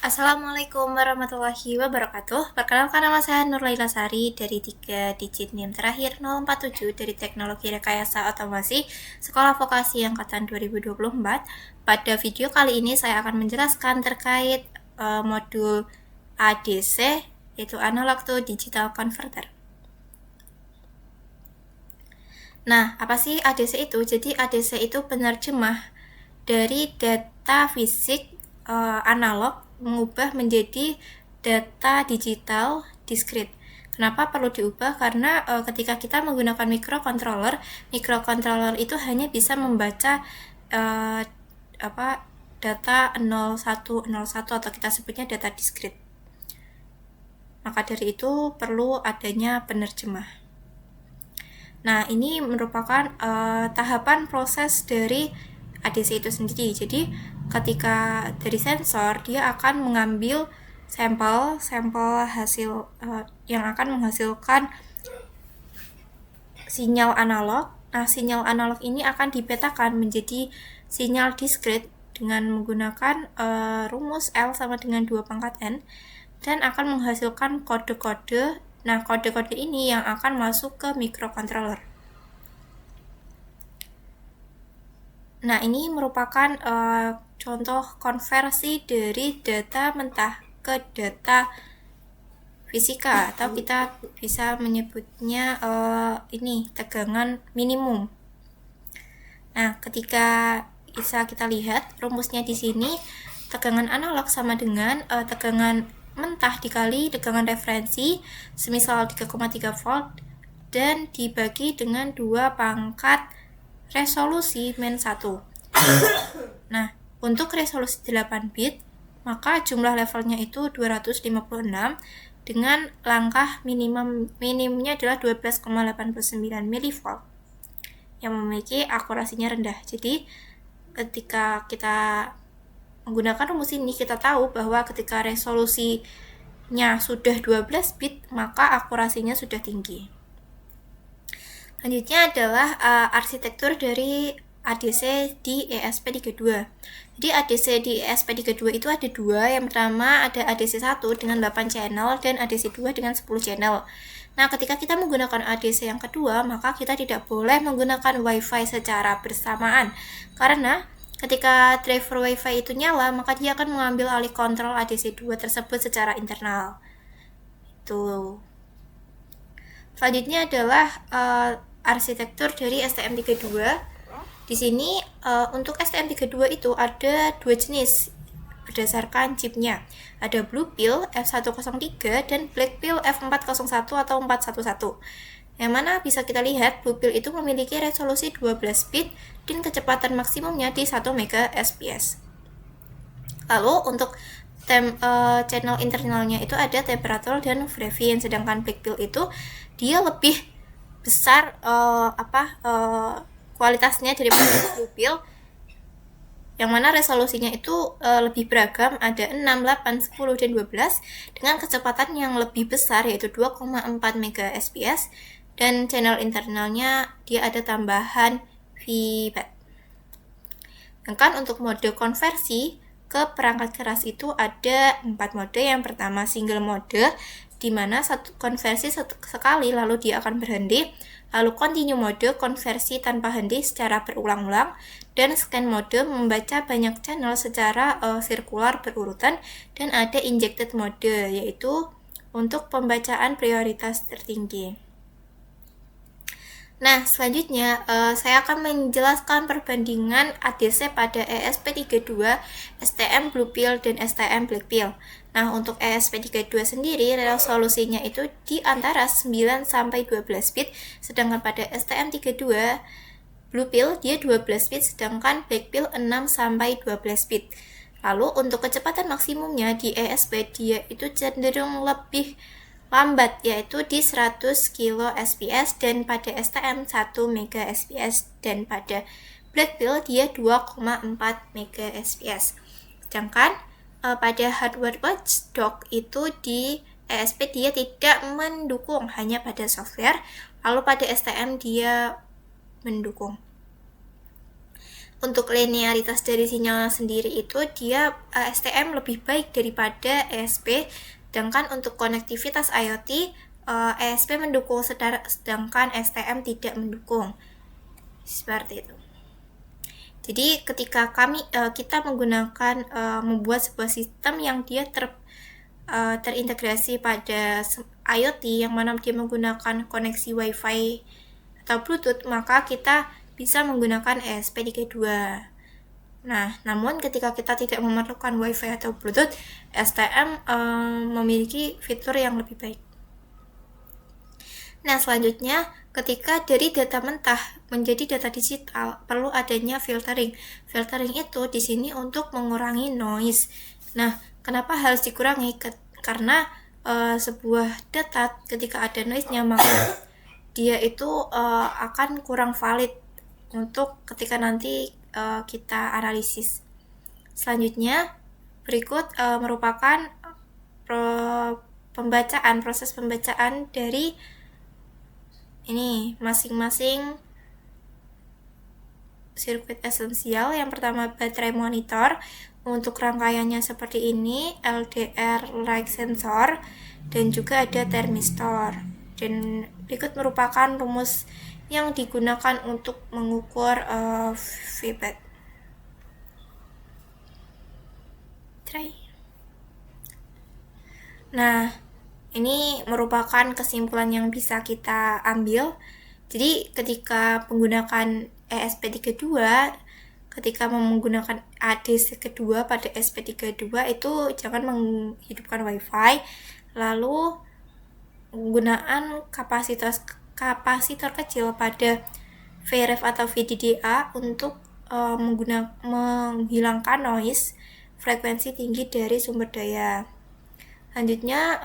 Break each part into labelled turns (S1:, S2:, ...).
S1: Assalamualaikum warahmatullahi wabarakatuh. Perkenalkan, nama saya Nurlaila Sari dari 3 digit NIM terakhir 047 dari Teknologi Rekayasa Otomasi Sekolah Vokasi Angkatan 2024. Pada video kali ini saya akan menjelaskan terkait modul ADC, yaitu Analog to Digital Converter. Nah, apa sih ADC itu? Jadi ADC itu penerjemah dari data fisik analog mengubah menjadi data digital diskrit. Kenapa perlu diubah? Karena ketika kita menggunakan mikrokontroller itu hanya bisa membaca data 0101 atau kita sebutnya data diskrit. Maka dari itu perlu adanya penerjemah. Nah, ini merupakan tahapan proses dari ADC itu sendiri. Jadi, ketika dari sensor, dia akan mengambil sampel hasil yang akan menghasilkan sinyal analog. Nah, sinyal analog ini akan dipetakan menjadi sinyal diskrit dengan menggunakan rumus L sama dengan 2 pangkat N dan akan menghasilkan kode-kode. Nah, kode-kode ini yang akan masuk ke mikrokontroller. Nah, ini merupakan contoh konversi dari data mentah ke data fisika, atau kita bisa menyebutnya ini tegangan minimum. Nah, ketika bisa kita lihat rumusnya di sini, tegangan analog sama dengan tegangan mentah dikali tegangan referensi semisal 3,3 volt dan dibagi dengan 2 pangkat resolusi min 1. Nah, untuk resolusi 8 bit, maka jumlah levelnya itu 256 dengan langkah minimumnya adalah 12,89 mV yang memiliki akurasinya rendah. Jadi, ketika kita menggunakan rumus ini, kita tahu bahwa ketika resolusinya sudah 12 bit, maka akurasinya sudah tinggi. Selanjutnya adalah arsitektur dari ADC di ESP32. Jadi ADC di ESP32 itu ada dua. Yang pertama ada ADC1 dengan 8 channel dan ADC2 dengan 10 channel. Nah, ketika kita menggunakan ADC yang kedua, maka kita tidak boleh menggunakan WiFi secara bersamaan. Karena ketika driver WiFi itu nyala, maka dia akan mengambil alih kontrol ADC2 tersebut secara internal. Itu. Selanjutnya adalah arsitektur dari STM32. Di sini untuk STM32 itu ada 2 jenis berdasarkan chipnya. Ada Blue Pill F103 dan Black Pill F401 atau 411. Yang mana bisa kita lihat Blue Pill itu memiliki resolusi 12 bit dan kecepatan maksimumnya di 1 Mbps. Lalu untuk channel internalnya itu ada temperatur dan Brevin, sedangkan Black Pill itu dia lebih besar kualitasnya daripada Blue Pill, yang mana resolusinya itu lebih beragam, ada 6, 8, 10, dan 12 dengan kecepatan yang lebih besar yaitu 2,4 Mbps, dan channel internalnya dia ada tambahan VBAT. Sedangkan untuk mode konversi ke perangkat keras itu ada 4 mode. Yang pertama single mode, di mana satu konversi sekali lalu dia akan berhenti. Lalu continue mode, konversi tanpa henti secara berulang-ulang. Dan scan mode, membaca banyak channel secara sirkular berurutan. Dan ada injected mode, yaitu untuk pembacaan prioritas tertinggi. Nah, selanjutnya saya akan menjelaskan perbandingan ADC pada ESP32, STM Blue Pill, dan STM Black Pill. Nah, untuk ESP32 sendiri resolusinya itu di antara 9 sampai 12 bit, sedangkan pada STM32 Blue Pill dia 12 bit, sedangkan Black Pill 6 sampai 12 bit. Lalu untuk kecepatan maksimumnya di ESP dia itu cenderung lebih lambat, yaitu di 100 kbps dan pada STM 1 Mbps, dan pada Black Pill dia 2,4 Mbps. Sedangkan pada hardware watchdog itu di ESP dia tidak mendukung, hanya pada software. Lalu pada STM dia mendukung. untuk linearitas dari sinyal sendiri itu dia STM lebih baik daripada ESP, sedangkan untuk konektivitas IoT ESP mendukung sedangkan STM tidak mendukung. Seperti itu. Jadi ketika kita menggunakan membuat sebuah sistem yang dia terintegrasi pada IoT yang mana dia menggunakan koneksi Wi-Fi atau Bluetooth, maka kita bisa menggunakan ESP32. Nah, namun ketika kita tidak memerlukan Wi-Fi atau Bluetooth, STM memiliki fitur yang lebih baik. Nah, selanjutnya ketika dari data mentah menjadi data digital, perlu adanya filtering. Filtering itu di sini untuk mengurangi noise. Nah, kenapa harus dikurangi? Karena sebuah data ketika ada noise-nya, maka dia itu akan kurang valid untuk ketika nanti kita analisis. Selanjutnya, berikut merupakan proses pembacaan dari ini masing-masing sirkuit esensial. Yang pertama baterai monitor, untuk rangkaiannya seperti ini, LDR like sensor, dan juga ada thermistor. Dan berikut merupakan rumus yang digunakan untuk mengukur feedback. Nah, ini merupakan kesimpulan yang bisa kita ambil. Jadi ketika menggunakan ESP32, ketika menggunakan ADC kedua pada ESP32 itu jangan menghidupkan Wi-Fi, lalu penggunaan kapasitor kecil pada VRF atau VDDA untuk menghilangkan noise frekuensi tinggi dari sumber daya. Selanjutnya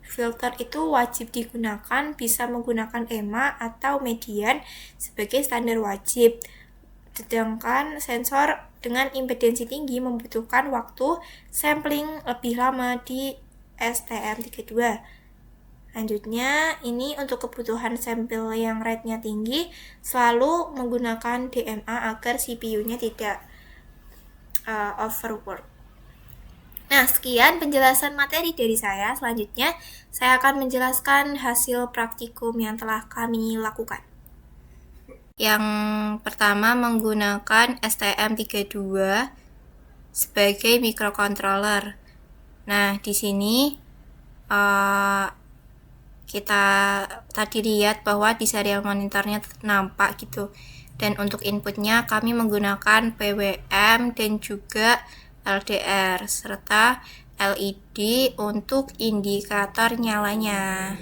S1: filter itu wajib digunakan, bisa menggunakan EMA atau median sebagai standar wajib. Sedangkan sensor dengan impedansi tinggi membutuhkan waktu sampling lebih lama di STM32. Selanjutnya, ini untuk kebutuhan sampel yang rate-nya tinggi, selalu menggunakan DMA agar CPU-nya tidak overwork. Nah, sekian penjelasan materi dari saya. Selanjutnya, saya akan menjelaskan hasil praktikum yang telah kami lakukan. Yang pertama menggunakan STM32 sebagai microcontroller. Nah, di sini kita tadi lihat bahwa di serial monitornya nampak gitu. Dan untuk inputnya kami menggunakan PWM dan juga LDR serta LED untuk indikator nyalanya.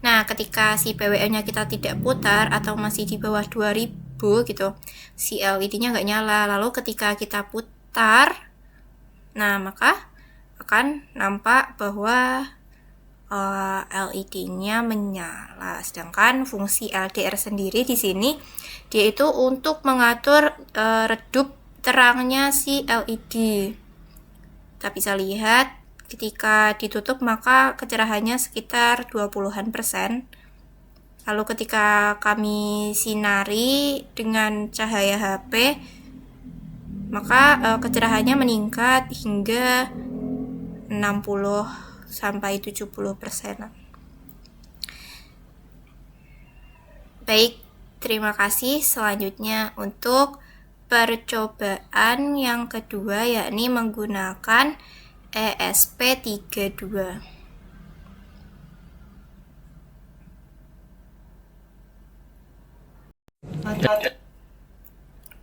S1: Nah, ketika si PWM-nya kita tidak putar atau masih di bawah 2000 gitu, si LED-nya nggak nyala. Lalu ketika kita putar, nah maka akan nampak bahwa LED-nya menyala. Sedangkan fungsi LDR sendiri di sini dia itu untuk mengatur redup terangnya si LED. Kita bisa lihat ketika ditutup maka kecerahannya sekitar 20%. Lalu ketika kami sinari dengan cahaya HP maka kecerahannya meningkat hingga 60 sampai 70%. Baik, terima kasih. Selanjutnya untuk percobaan yang kedua yakni menggunakan ESP32.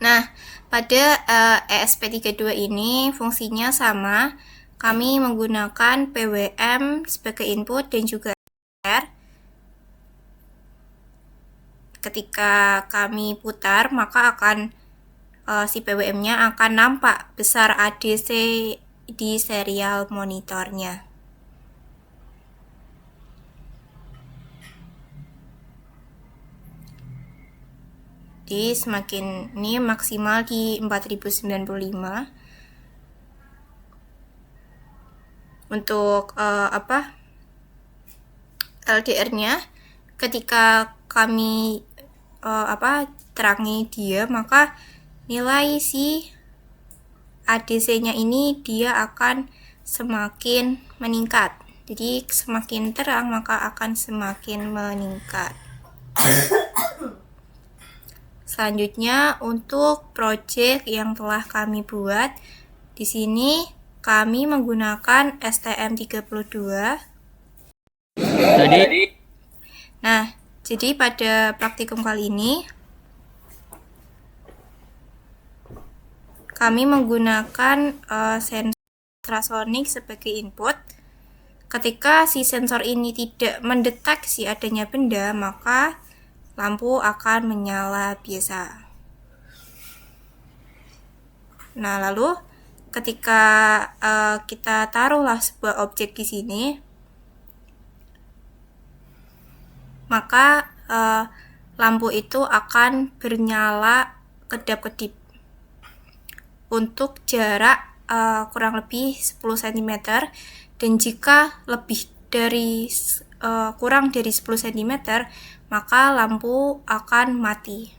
S1: Nah, pada ESP32 ini fungsinya sama. Kami menggunakan PWM sebagai input dan juga LDR. Ketika kami putar maka akan si PWM-nya akan nampak besar ADC di serial monitornya. Jadi semakin ini maksimal di 4095. Untuk LDR-nya ketika kami terangi dia maka nilai si ADC-nya ini dia akan semakin meningkat. Jadi semakin terang maka akan semakin meningkat. Selanjutnya untuk project yang telah kami buat, di sini kami menggunakan STM32. Nah, jadi pada praktikum kali ini kami menggunakan sensor ultrasonik sebagai input. Ketika si sensor ini tidak mendeteksi adanya benda, maka lampu akan menyala biasa. Nah, lalu ketika kita taruhlah sebuah objek di sini, maka lampu itu akan bernyala kedap-kedip untuk jarak kurang lebih 10 cm, dan jika kurang dari 10 cm maka lampu akan mati.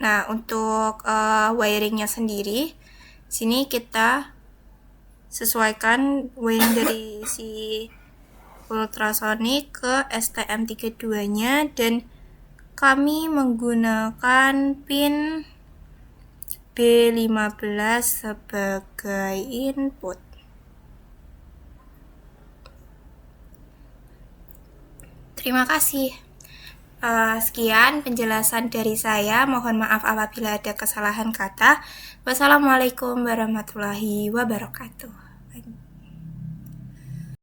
S1: Nah, untuk wiringnya sendiri, sini kita sesuaikan wiring dari si ultrasonik ke STM32-nya, dan kami menggunakan pin B15 sebagai input. Terima kasih. Sekian penjelasan dari saya. Mohon maaf apabila ada kesalahan kata. Wassalamualaikum warahmatullahi wabarakatuh.